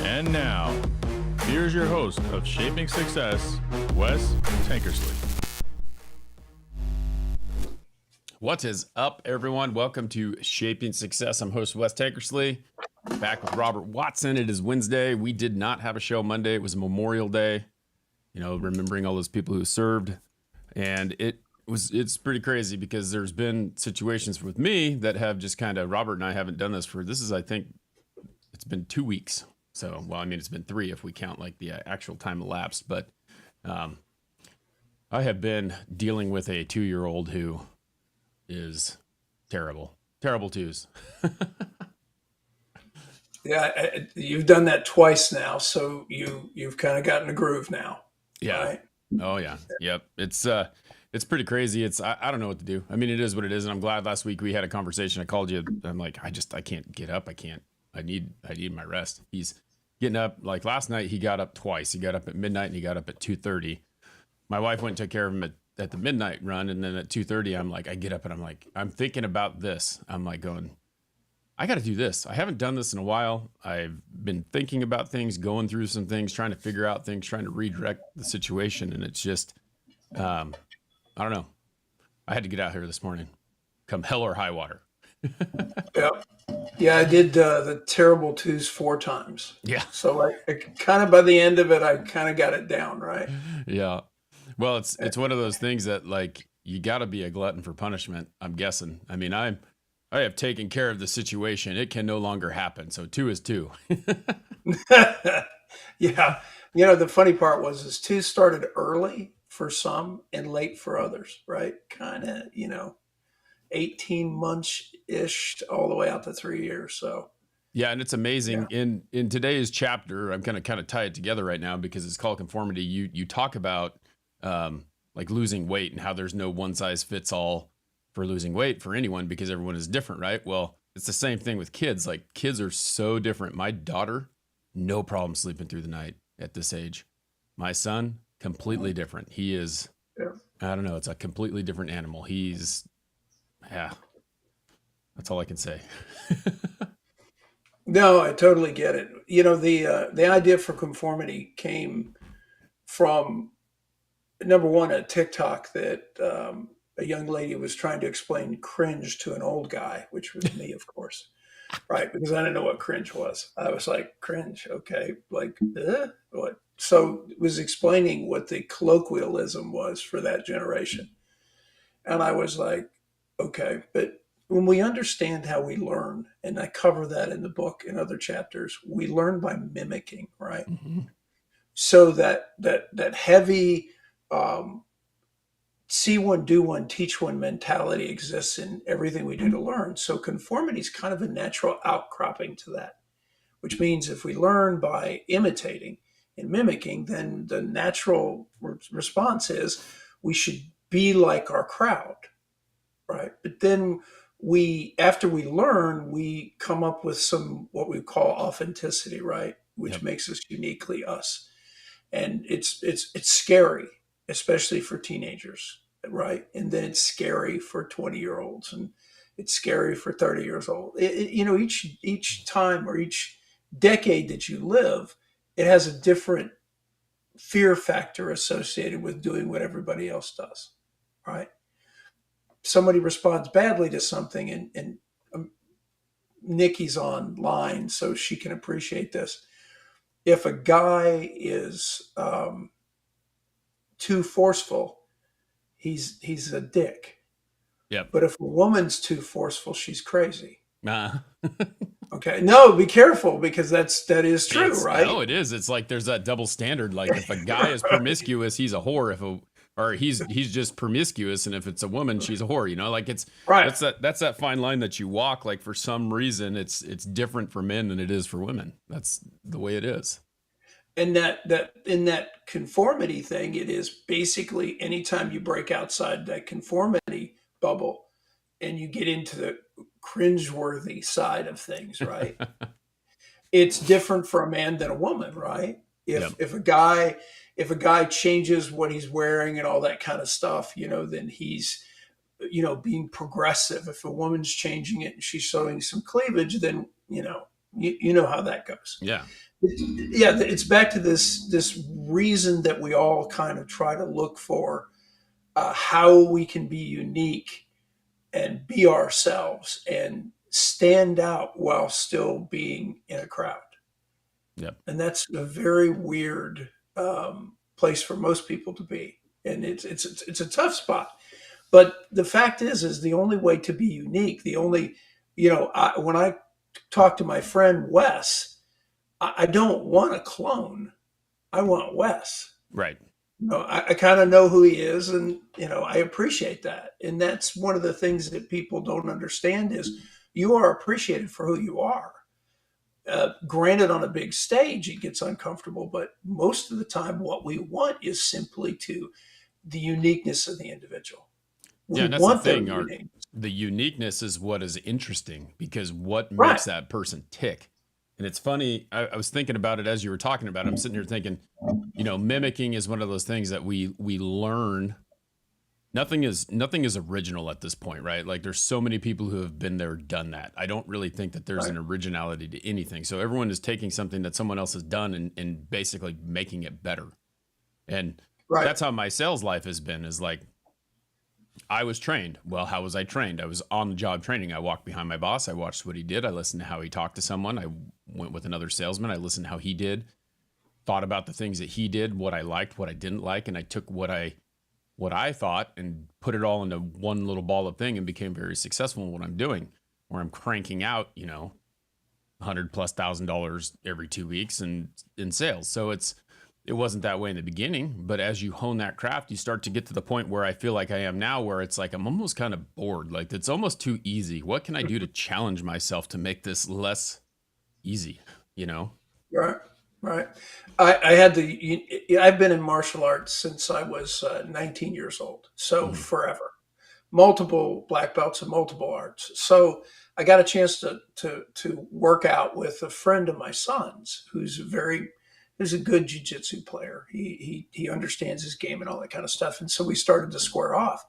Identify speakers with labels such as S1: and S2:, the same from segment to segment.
S1: And now, here's your host of Shaping Success, Wes Tankersley.
S2: What is up, everyone? Welcome to Shaping Success. I'm host Wes Tankersley, back with Robert Watson. It is Wednesday. We did not have a show Monday. It was Memorial Day, remembering all those people who served. And it's pretty crazy because there's been situations with me that have just Robert and I haven't done this I think it's been 2 weeks. So, it's been 3 if we count like the actual time elapsed. But I have been dealing with a 2-year-old who is terrible twos.
S3: Yeah, you've done that twice now, so you've kind of gotten a groove now.
S2: Yeah.
S3: Right?
S2: Oh yeah. Yep. It's pretty crazy. I don't know what to do. I mean, it is what it is, and I'm glad last week we had a conversation. I called you. I'm like, I can't get up. I need my rest. He's getting up. Like last night, he got up twice. He got up at midnight and he got up at 2:30. My wife went and took care of him at the midnight run, and then at 2:30, I'm like, I get up and I'm thinking about this. I'm like going, I got to do this. I haven't done this in a while. I've been thinking about things, going through some things, trying to figure out things, trying to redirect the situation, and it's just, I don't know. I had to get out here this morning, come hell or high water.
S3: Yeah, I did the terrible twos 4 times.
S2: Yeah.
S3: So I kind of by the end of it, I kind of got it down, right?
S2: Yeah. Well, it's one of those things that like you got to be a glutton for punishment, I'm guessing. I mean, I have taken care of the situation. It can no longer happen. So 2 is 2.
S3: Yeah. The funny part is twos started early for some and late for others, right? Kind of, 18 months-ish all the way out to 3 years. So
S2: yeah, and it's amazing.
S3: Yeah.
S2: In today's chapter, I'm going to kind of tie it together right now because it's called conformity. You talk about like losing weight and how there's no one size fits all for losing weight for anyone because everyone is different, right? Well, it's the same thing with kids. Like kids are so different. My daughter, no problem sleeping through the night at this age. My son, completely different. He is,
S3: Yeah.
S2: I don't know, it's a completely different animal. Yeah, that's all I can say.
S3: No, I totally get it. The idea for conformity came from number one, a TikTok that a young lady was trying to explain cringe to an old guy, which was me, of course, right? Because I didn't know what cringe was. I was like, cringe, okay, like what? So it was explaining what the colloquialism was for that generation, and I was like, okay, but when we understand how we learn, and I cover that in the book and other chapters, we learn by mimicking, right?
S2: Mm-hmm.
S3: So that heavy see one, do one, teach one mentality exists in everything we do to learn. So conformity is kind of a natural outcropping to that, which means if we learn by imitating and mimicking, then the natural response is we should be like our crowd, right? But then after we learn, we come up with some what we call authenticity, right? Which
S2: Yep.
S3: makes us uniquely us. And it's scary, especially for teenagers, right? And then it's scary for 20-year-olds, and it's scary for 30 years old. Each time or each decade that you live, it has a different fear factor associated with doing what everybody else does, right? Somebody responds badly to something, and Nikki's online, so she can appreciate this. If a guy is too forceful, he's a dick.
S2: Yep.
S3: But if a woman's too forceful, she's crazy.
S2: Uh,
S3: Okay. No, be careful because that is true, right?
S2: No, it is. It's like there's that double standard. Like if a guy is promiscuous, he's a whore. Or he's just promiscuous, and if it's a woman, she's a whore. Like it's
S3: Right.
S2: that's that fine line that you walk. Like for some reason, it's different for men than it is for women. That's the way it is.
S3: And that in that conformity thing, it is basically anytime you break outside that conformity bubble and you get into the cringeworthy side of things, right? It's different for a man than a woman, right?
S2: Yep.
S3: If a guy changes what he's wearing and all that kind of stuff, then he's being progressive. If a woman's changing it and she's showing some cleavage, then You know how that goes.
S2: Yeah.
S3: Yeah, it's back to this reason that we all kind of try to look for how we can be unique and be ourselves and stand out while still being in a crowd.
S2: Yep.
S3: And that's a very weird place for most people to be, and it's a tough spot. But the fact is the only way to be unique. The only, when I talk to my friend Wes, I don't want a clone. I want Wes.
S2: Right.
S3: I kind of know who he is, and I appreciate that. And that's one of the things that people don't understand is you are appreciated for who you are. Granted, on a big stage, it gets uncomfortable, but most of the time, what we want is simply the uniqueness of the individual. We
S2: Yeah, and that's the
S3: want their
S2: thing.
S3: unique.
S2: The uniqueness is what is interesting because what
S3: Right.
S2: makes that person tick. And it's funny. I was thinking about it as you were talking about it. I'm sitting here thinking, mimicking is one of those things that we learn. Nothing is original at this point, right? Like there's so many people who have been there, done that. I don't really think that there's an originality to anything. So everyone is taking something that someone else has done and basically making it better. And that's how my sales life has been, is like, I was trained. Well, how was I trained? I was on the job training. I walked behind my boss. I watched what he did. I listened to how he talked to someone. I went with another salesman. I listened to how he did, thought about the things that he did, what I liked, what I didn't like. And I took what I thought and put it all into one little ball of thing and became very successful in what I'm doing, where I'm cranking out, $100,000+ every 2 weeks and in sales. So it wasn't that way in the beginning, but as you hone that craft, you start to get to the point where I feel like I am now, where it's like, I'm almost kind of bored. Like it's almost too easy. What can I do to challenge myself to make this less easy?
S3: Right. Right. I've been in martial arts since I was 19 years old. So forever, multiple black belts in multiple arts. So I got a chance to work out with a friend of my son's who's a good jiu-jitsu player. He understands his game and all that kind of stuff. And so we started to square off,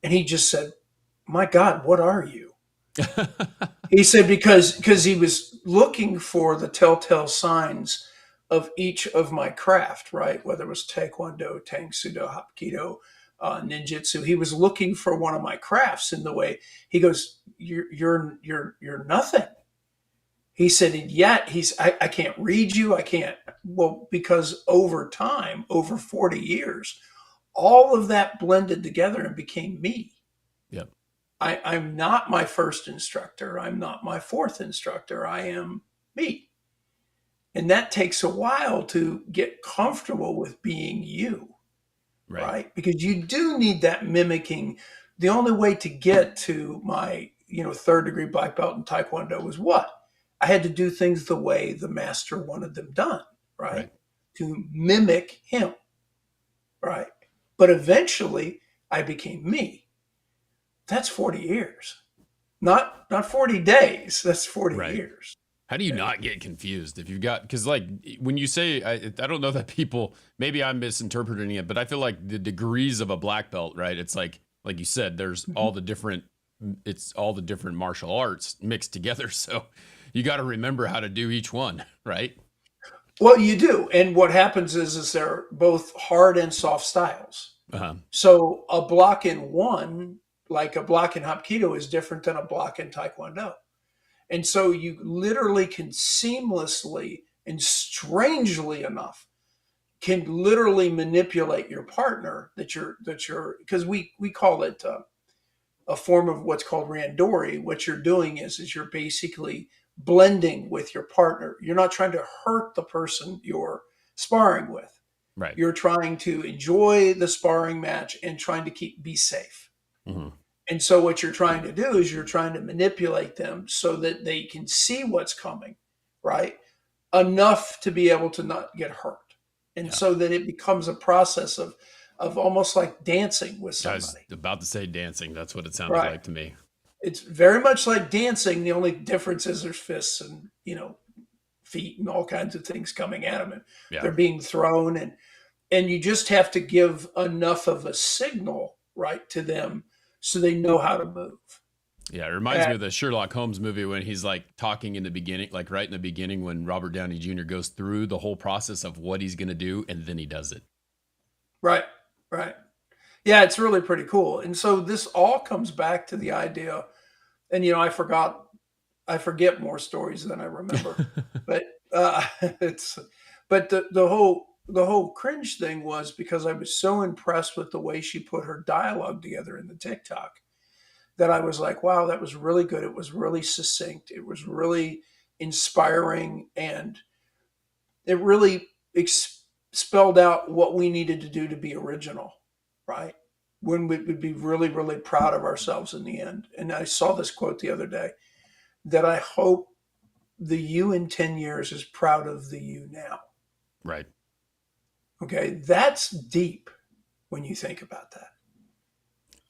S3: and he just said, "My God, what are you?" He said, because he was looking for the telltale signs of each of my craft, right? Whether it was Taekwondo, Tang Sudo, Hapkido, Ninjutsu. He was looking for one of my crafts in the way he goes, you're nothing. He said, and yet I can't read you. I can't. Well, because over time, over 40 years, all of that blended together and became me.
S2: Yep.
S3: I'm not my first instructor. I'm not my fourth instructor. I am me. And that takes a while to get comfortable with being you, right? Because you do need that mimicking. The only way to get to my, third degree black belt in Taekwondo was what? I had to do things the way the master wanted them done, right? To mimic him, right? But eventually I became me. That's 40 years. Not 40 days. That's 40 years.
S2: How do you not get confused if you've got, because like when you say, I don't know that people, maybe I'm misinterpreting it, but I feel like the degrees of a black belt, right? It's like you said, there's all the different martial arts mixed together. So you got to remember how to do each one, right?
S3: Well, you do. And what happens is they're both hard and soft styles. So a block in one, like a block in Hapkido, is different than a block in Taekwondo. And so you literally can seamlessly and strangely enough can literally manipulate your partner because we call it a form of what's called randori. What you're doing is you're basically blending with your partner. You're not trying to hurt the person you're sparring with.
S2: Right.
S3: You're trying to enjoy the sparring match and trying to be safe. Mm-hmm. And so what you're trying to do is you're trying to manipulate them so that they can see what's coming, right? Enough to be able to not get hurt. And so that it becomes a process of almost like dancing with somebody.
S2: I was about to say dancing. That's what it sounded like to me.
S3: It's very much like dancing. The only difference is there's fists and, feet and all kinds of things coming at them. And they're being thrown. And you just have to give enough of a signal, right, to them so they know how to move.
S2: Yeah, it reminds me of the Sherlock Holmes movie when he's like talking in the beginning, like right in the beginning when Robert Downey Jr. goes through the whole process of what he's going to do and then he does it.
S3: Right, right. Yeah, it's really pretty cool. And so this all comes back to the idea, and I forget more stories than I remember, but it's but the whole cringe thing was because I was so impressed with the way she put her dialogue together in the TikTok that I was like, wow, that was really good. It was really succinct. It was really inspiring, and it really spelled out what we needed to do to be original, right? When we would be really, really proud of ourselves in the end. And I saw this quote the other day that I hope the you in 10 years is proud of the you now.
S2: Right.
S3: Okay. That's deep when you think about that.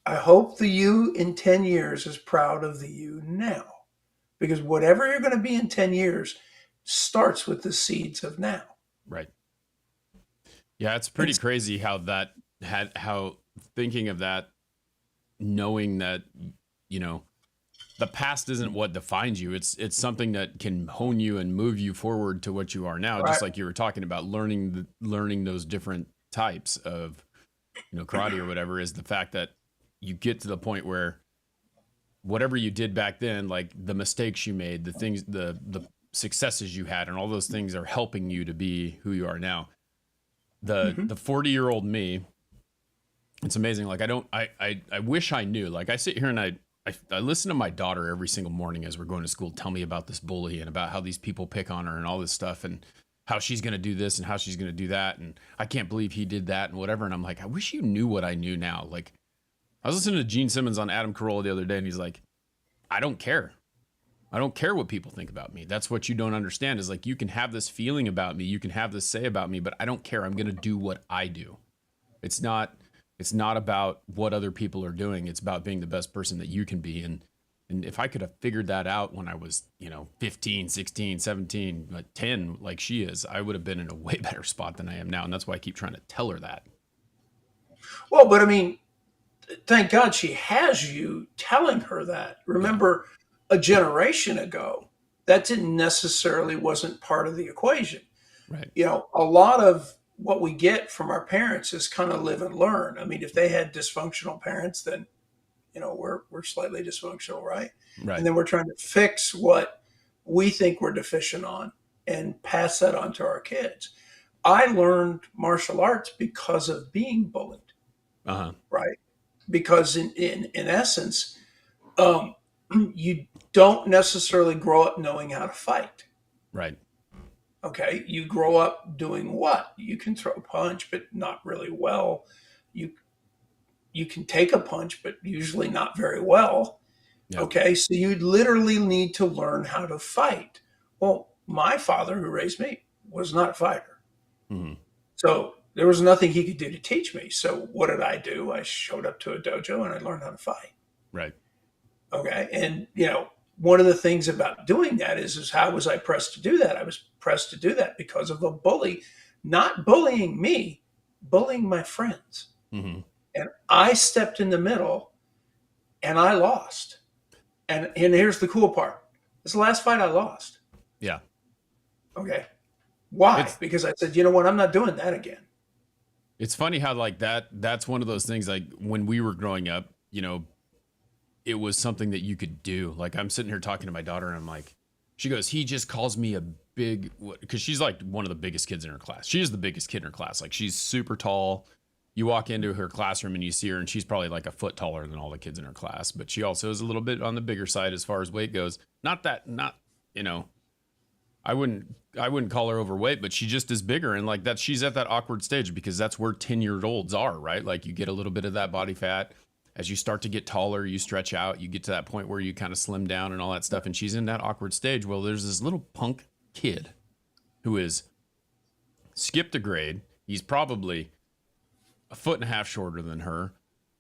S3: I hope the you in 10 years is proud of the you now, because whatever you're going to be in 10 years starts with the seeds of now.
S2: Right. Yeah, it's pretty crazy how thinking of that, knowing that, you know, the past isn't what defines you. It's something that can hone you and move you forward to what you are now. Right. Just like you were talking about learning those different types of, you know, karate or whatever, is the fact that you get to the point where whatever you did back then, like the mistakes you made, the things, the successes you had, and all those things are helping you to be who you are now. The 40-year-old me, it's amazing. Like I wish I knew. Like I sit here and I listen to my daughter every single morning as we're going to school tell me about this bully and about how these people pick on her and all this stuff and how she's going to do this and how she's going to do that. And I can't believe he did that and whatever. And I'm like, I wish you knew what I knew now. Like I was listening to Gene Simmons on Adam Carolla the other day and he's like, I don't care. I don't care what people think about me. That's what you don't understand is like, you can have this feeling about me. You can have this say about me, but I don't care. I'm going to do what I do. It's not about what other people are doing. It's about being the best person that you can be. And if I could have figured that out when I was, 15, 16, 17, 10, like she is, I would have been in a way better spot than I am now. And that's why I keep trying to tell her that.
S3: Well, but I mean, thank God she has you telling her that. Remember, a generation ago, that didn't necessarily wasn't part of the equation.
S2: Right.
S3: A lot of what we get from our parents is kind of live and learn. I mean, if they had dysfunctional parents, then, we're slightly dysfunctional, right?
S2: Right.
S3: And then we're trying to fix what we think we're deficient on and pass that on to our kids. I learned martial arts because of being bullied, right? Because in essence, you don't necessarily grow up knowing how to fight.
S2: Right.
S3: Okay. You grow up doing what? You can throw a punch, but not really well. You can take a punch, but usually not very well. Yep. Okay. So you literally need to learn how to fight. Well, my father who raised me was not a fighter. Mm-hmm. So there was nothing he could do to teach me. So what did I do? I showed up to a dojo and I learned how to fight.
S2: Right.
S3: Okay. And, one of the things about doing that is how was I pressed to do that? I was pressed to do that because of a bully, not bullying me, bullying my friends. Mm-hmm. And I stepped in the middle and I lost. And here's the cool part. This is the last fight I lost.
S2: Yeah.
S3: Okay. Why? Because I said, you know what? I'm not doing that again.
S2: It's funny how like that's one of those things, like when we were growing up, it was something that you could do. Like I'm sitting here talking to my daughter and I'm like, she goes, he just calls me a big, because she's like one of the biggest kids in her class. She is the biggest kid in her class. Like she's super tall. You walk into her classroom and you see her and she's probably like a foot taller than all the kids in her class, but she also is a little bit on the bigger side as far as weight goes. I wouldn't call her overweight, but she just is bigger. And like that, she's at that awkward stage because that's where 10-year-olds are, right? Like you get a little bit of that body fat. As you start to get taller, you stretch out, you get to that point where you kind of slim down and all that stuff. And she's in that awkward stage. Well, there's this little punk kid who is skipped a grade. He's probably a foot and a half shorter than her.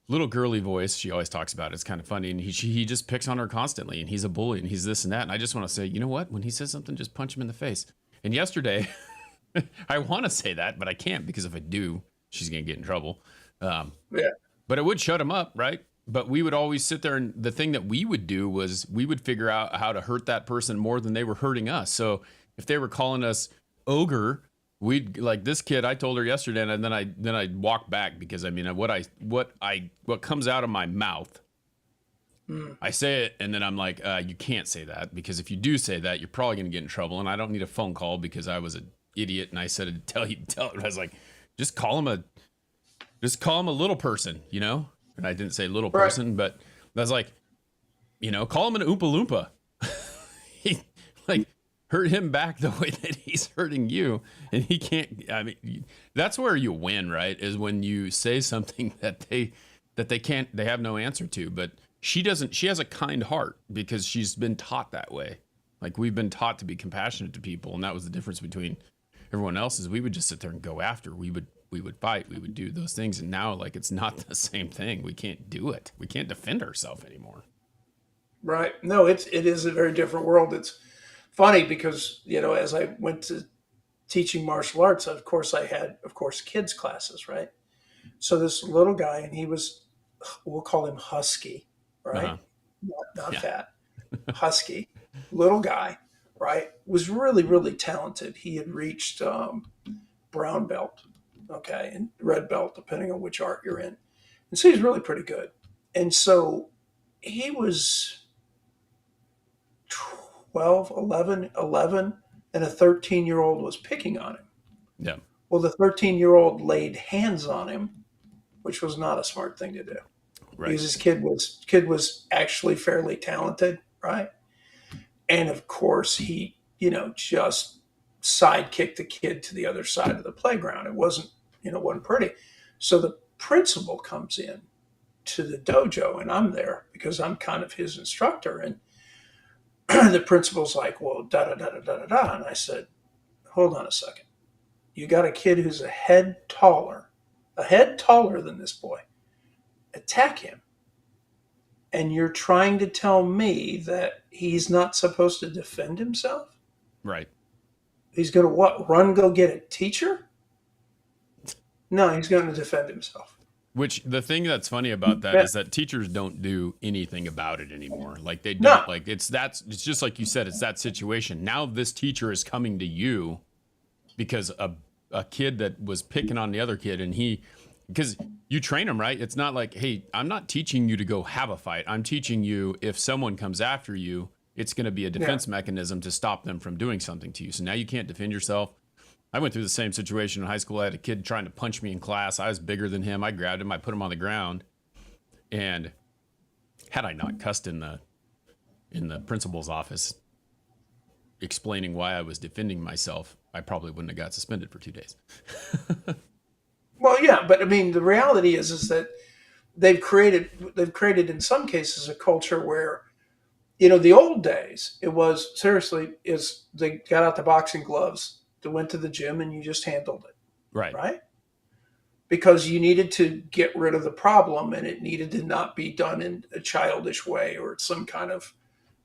S2: Little girly voice. She always talks about it. It's kind of funny. And he just picks on her constantly. And he's a bully and he's this and that. And I just want to say, you know what? When he says something, just punch him in the face. And yesterday, I want to say that, but I can't because if I do, she's going to get in trouble. Yeah. But it would shut him up, right? But we would always sit there, and the thing that we would do was we would figure out how to hurt that person more than they were hurting us. So if they were calling us ogre, we'd like this kid. I told her yesterday, and then I walk back because I mean what comes out of my mouth. I say it, and then I'm like, you can't say that, because if you do say that, you're probably going to get in trouble. And I don't need a phone call because I was an idiot and I said to tell it. I was like, just call him a little person, you know? And I didn't say little person, but I was like, you know, call him an Oompa Loompa. He, like, hurt him back the way that he's hurting you. And he can't, I mean, that's where you win, right? Is when you say something that they have no answer to. But she has a kind heart because she's been taught that way. Like, we've been taught to be compassionate to people. And that was the difference between everyone else, is we would just sit there and go after. We would fight. We would do those things. And now, like, it's not the same thing. We can't do it. We can't defend ourselves anymore.
S3: Right. No, it is a very different world. It's funny because, you know, as I went to teaching martial arts, of course, I had, kids classes, right? So this little guy, and he was, we'll call him Husky, right?
S2: Uh-huh.
S3: Not fat, Husky, little guy, right? Was really, really talented. He had reached brown belt, okay, and red belt, depending on which art you're in. And so he's really pretty good. And so he was 12, 11, and a 13-year-old was picking on him.
S2: Yeah.
S3: Well, the 13-year-old laid hands on him, which was not a smart thing to do.
S2: Right.
S3: Because this kid was actually fairly talented, right? And of course, he, you know, just sidekicked the kid to the other side of the playground. It wasn't pretty. So the principal comes in to the dojo, and I'm there because I'm kind of his instructor. And the principal's like, well, da da da da da da. And I said, hold on a second. You got a kid who's a head taller than this boy. Attack him. And you're trying to tell me that he's not supposed to defend himself?
S2: Right.
S3: He's going to what? Run, go get a teacher? No, he's going to defend himself.
S2: Which, the thing that's funny about that is that teachers don't do anything about it anymore. Like, they don't, like, it's just like you said, it's that situation. Now this teacher is coming to you because a kid that was picking on the other kid, and because you train them, right? It's not like, hey, I'm not teaching you to go have a fight. I'm teaching you, if someone comes after you, it's going to be a defense mechanism to stop them from doing something to you. So now you can't defend yourself. I went through the same situation in high school. I had a kid trying to punch me in class. I was bigger than him. I grabbed him. I put him on the ground. And had I not cussed in the principal's office explaining why I was defending myself, I probably wouldn't have got suspended for 2 days.
S3: Well, yeah, but I mean, the reality is that they've created in some cases a culture where, you know, the old days, it was seriously, is they got out the boxing gloves, they went to the gym, and you just handled it. Right? Because you needed to get rid of the problem, and it needed to not be done in a childish way or some kind of,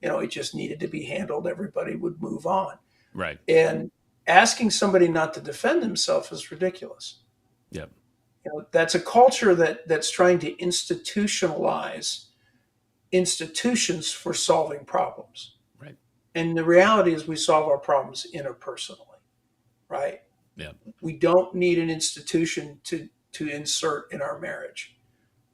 S3: you know, it just needed to be handled. Everybody would move on.
S2: Right.
S3: And asking somebody not to defend himself is ridiculous.
S2: Yep.
S3: You know, that's a culture that's trying to institutionalize institutions for solving problems.
S2: Right.
S3: And the reality is we solve our problems interpersonally, right?
S2: Yeah.
S3: We don't need an institution to insert in our marriage.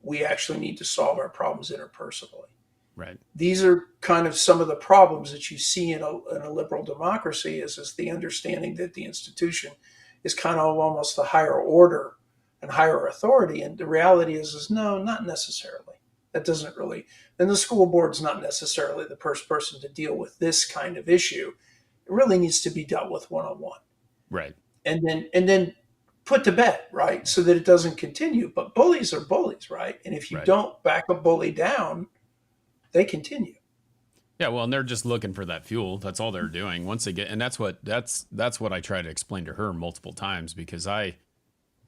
S3: We actually need to solve our problems interpersonally.
S2: Right.
S3: These are kind of some of the problems that you see in a liberal democracy is the understanding that the institution is kind of almost the higher order and higher authority. And the reality is no, not necessarily. That doesn't really, and the school board's not necessarily the first person to deal with this kind of issue. It really needs to be dealt with one-on-one.
S2: Right.
S3: And then put to bed, right? So that it doesn't continue. But bullies are bullies, right? And if you don't back a bully down, they continue.
S2: Yeah, well, and they're just looking for that fuel. That's all they're doing. Once they get, and that's what I try to explain to her multiple times, because I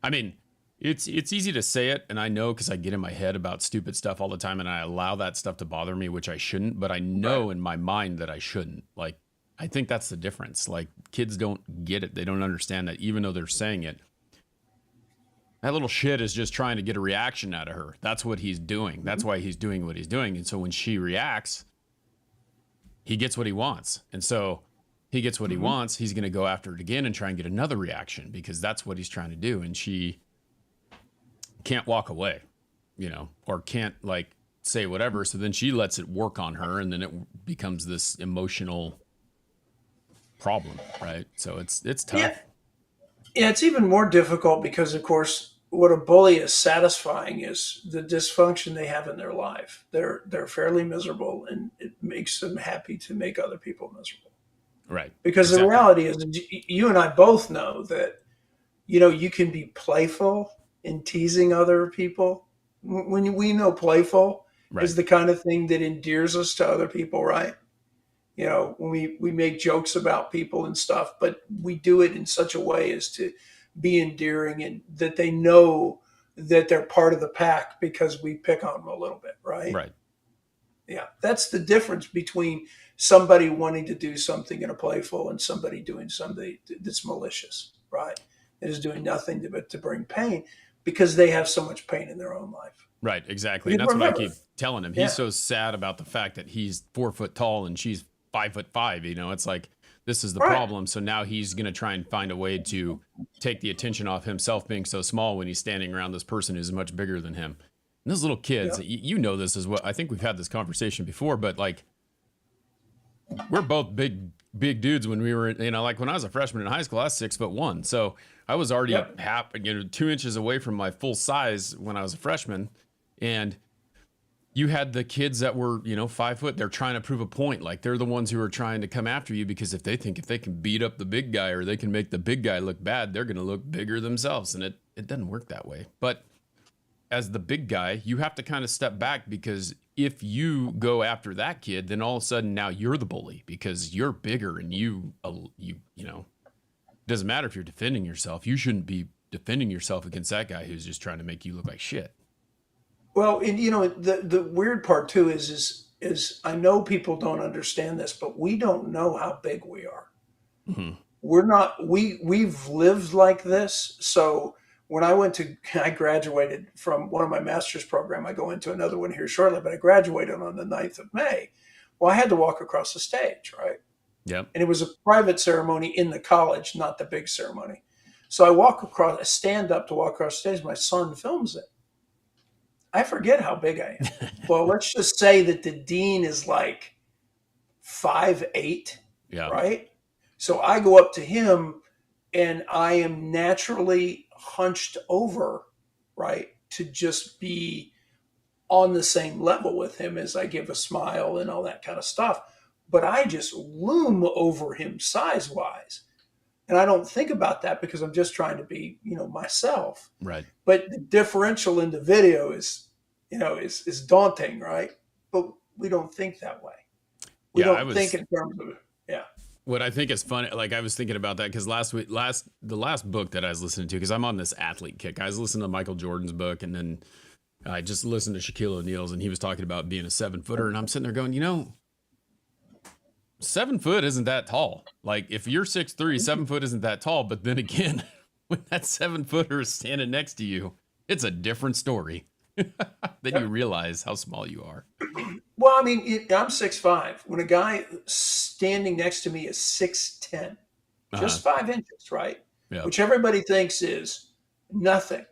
S2: mean, it's easy to say it, and I know because I get in my head about stupid stuff all the time, and I allow that stuff to bother me, which I shouldn't, but I know in my mind that I shouldn't. Like, I think that's the difference. Like, kids don't get it. They don't understand that even though they're saying it. That little shit is just trying to get a reaction out of her. That's what he's doing. That's why he's doing what he's doing. And so when she reacts, he gets what he wants. And so he gets what he wants. He's going to go after it again and try and get another reaction because that's what he's trying to do. And she can't walk away, or can't like say whatever. So then she lets it work on her, and then it becomes this emotional problem, right? So it's tough.
S3: Yeah, it's even more difficult because, of course, what a bully is satisfying is the dysfunction they have in their life. They're fairly miserable, and it makes them happy to make other people miserable.
S2: Right.
S3: Because the reality is, you and I both know that, you can be playful in teasing other people. When we know playful is the kind of thing that endears us to other people, right? When we make jokes about people and stuff, but we do it in such a way as to be endearing and that they know that they're part of the pack because we pick on them a little bit, right?
S2: Right.
S3: Yeah. That's the difference between somebody wanting to do something in a playful and somebody doing something that's malicious, right? That is doing nothing but to bring pain because they have so much pain in their own life.
S2: Right, exactly. And that's what I keep telling him. He's so sad about the fact that he's 4 foot tall and she's 5'5". It's like, this is the problem. So now he's going to try and find a way to take the attention off himself being so small when he's standing around this person who's much bigger than him. And those little kids, you know this as well. I think we've had this conversation before, but like, we're both big dudes when we were, like when I was a freshman in high school, I was 6'1". So I was already 2 inches away from my full size when I was a freshman. And you had the kids that were, 5 foot, they're trying to prove a point. Like they're the ones who are trying to come after you because if they can beat up the big guy or they can make the big guy look bad, they're going to look bigger themselves. And it doesn't work that way. But as the big guy, you have to kind of step back because if you go after that kid, then all of a sudden now you're the bully because you're bigger and you doesn't matter if you're defending yourself. You shouldn't be defending yourself against that guy who's just trying to make you look like shit.
S3: Well, and the weird part too is I know people don't understand this, but we don't know how big we are.
S2: Mm-hmm.
S3: We've lived like this. So when I graduated from one of my master's program, I go into another one here shortly, but I graduated on the 9th of May. Well, I had to walk across the stage, right?
S2: Yep.
S3: And it was a private ceremony in the college, not the big ceremony. So I stand up to walk across the stage. My son films it. I forget how big I am. Well, let's just say that the dean is like 5'8", right? So I go up to him and I am naturally hunched over, right, to just be on the same level with him as I give a smile and all that kind of stuff. But I just loom over him size-wise. And I don't think about that because I'm just trying to be, myself.
S2: Right.
S3: But the differential in the video is daunting, right? But we don't think that way. We don't think in terms of
S2: What I think is funny, like I was thinking about that because the last book that I was listening to, because I'm on this athlete kick. I was listening to Michael Jordan's book, and then I just listened to Shaquille O'Neal's, and he was talking about being a 7-footer, and I'm sitting there going, 7 foot isn't that tall. Like if you're 6'3", 7 foot isn't that tall. But then again, when that 7-footer is standing next to you, it's a different story. Then you realize how small you are.
S3: Well, I mean, I'm 6'5". When a guy standing next to me is 6'10", just 5 inches, right?
S2: Yeah.
S3: Which everybody thinks is nothing.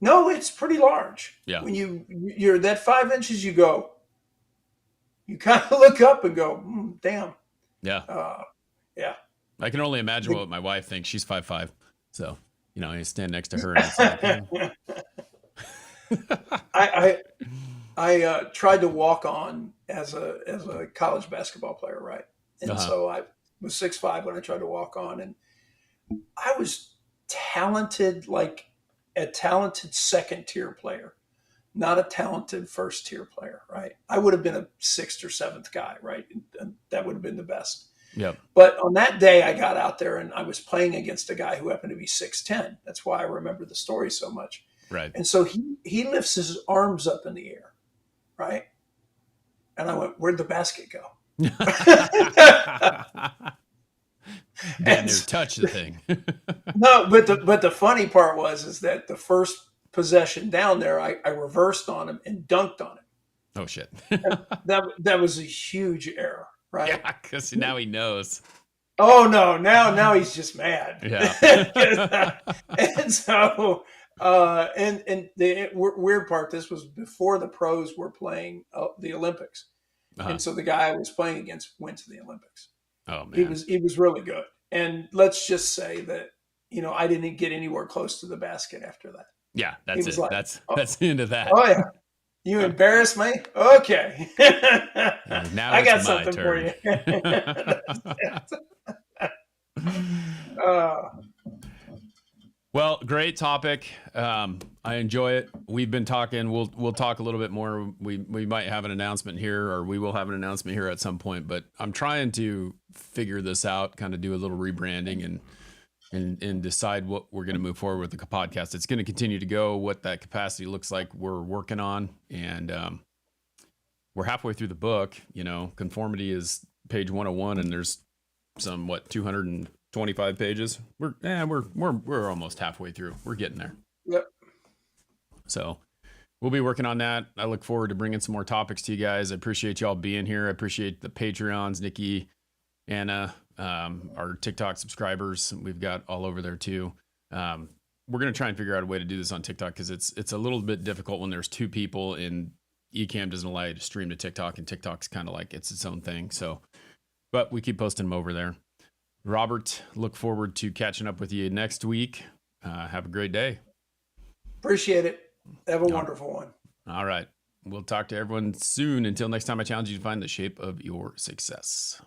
S3: No, it's pretty large.
S2: Yeah.
S3: When you're that 5 inches, you kind of look up and go, damn.
S2: Yeah.
S3: Yeah.
S2: I can only imagine what my wife thinks. She's 5'5", so I stand next to her and it's like,
S3: I tried to walk on as a college basketball player, right? And so I was 6'5" when I tried to walk on, and I was talented, like a talented second-tier player, not a talented first-tier player, right? I would have been a 6th or 7th guy, right? And that would have been the best.
S2: Yep.
S3: But on that day, I got out there and I was playing against a guy who happened to be 6'10". That's why I remember the story so much.
S2: Right.
S3: And so he lifts his arms up in the air, right? And I went, where'd the basket go?
S2: Didn't touch the thing.
S3: No, but the funny part is that the first possession down there, I reversed on him and dunked on him.
S2: Oh shit.
S3: That was a huge error, right?
S2: Yeah, because now he knows.
S3: Oh no, now he's just mad.
S2: Yeah.
S3: And so and the weird part, this was before the pros were playing the Olympics. And so the guy I was playing against went to the Olympics.
S2: Oh man.
S3: He was really good. And let's just say that, I didn't get anywhere close to the basket after that.
S2: Yeah, that's it.
S3: Like,
S2: that's the end of that.
S3: Oh yeah. You embarrass me? Okay.
S2: Now
S3: I got
S2: it's
S3: something for you.
S2: Well, great topic. I enjoy it. We've been talking. We'll talk a little bit more. We might have an announcement here, or we will have an announcement here at some point. But I'm trying to figure this out, kind of do a little rebranding and decide what we're going to move forward with the podcast. It's going to continue to go. What that capacity looks like, we're working on, and we're halfway through the book. Conformity is page 101, and there's some 225 pages. We're almost halfway through. We're getting there.
S3: Yep.
S2: So we'll be working on that. I look forward to bringing some more topics to you guys. I appreciate y'all being here. I appreciate the Patreons, Nikki, Anna, our TikTok subscribers. We've got all over there too. We're going to try and figure out a way to do this on TikTok, because it's a little bit difficult when there's two people, and Ecamm doesn't allow you to stream to TikTok, and TikTok's kind of like it's its own thing. So, but we keep posting them over there. Robert, look forward to catching up with you next week. Have a great day.
S3: Appreciate it. Have a wonderful one.
S2: All right. We'll talk to everyone soon. Until next time, I challenge you to find the shape of your success.